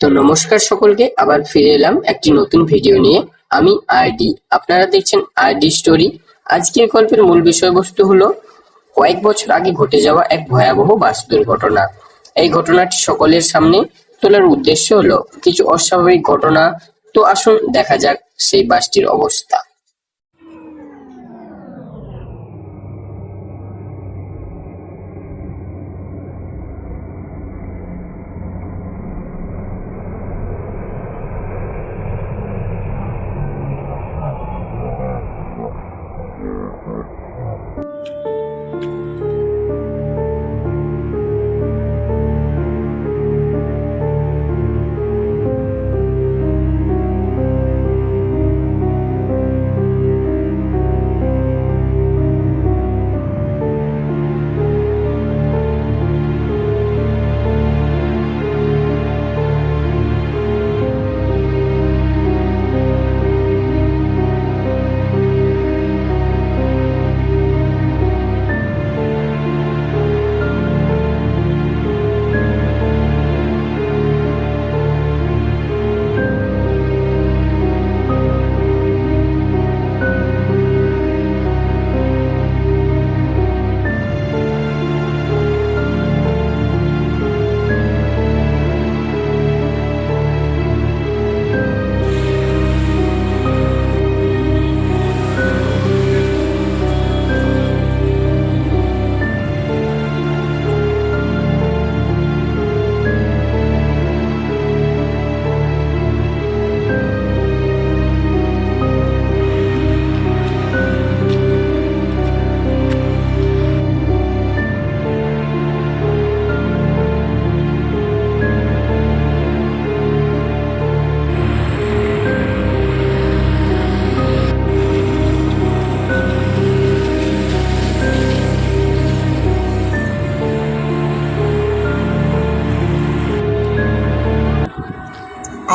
তো নমস্কার সকলকে, আবার ফিরে এলাম একটি নতুন ভিডিও নিয়ে। আমি আরডি, আপনারা দেখছেন আরডি স্টোরি। আজকের গল্পের মূল বিষয়বস্তু হলো কয়েক বছর আগে ঘটে যাওয়া এক ভয়াবহ বাস দুর্ঘটনা। এই ঘটনাটি সকলের সামনে তোলার উদ্দেশ্য হলো কিছু অস্বাভাবিক ঘটনা। তো আসুন দেখা যাক সেই বাসটির অবস্থা।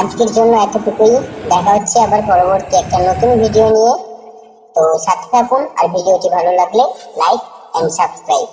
আজকের জন্য এতটুকুই। দেখা হচ্ছে আবার পরবর্তী একটা নতুন ভিডিও নিয়ে। তো সাথে থাকুন, আর ভিডিওটি ভালো লাগলে লাইক এন্ড সাবস্ক্রাইব।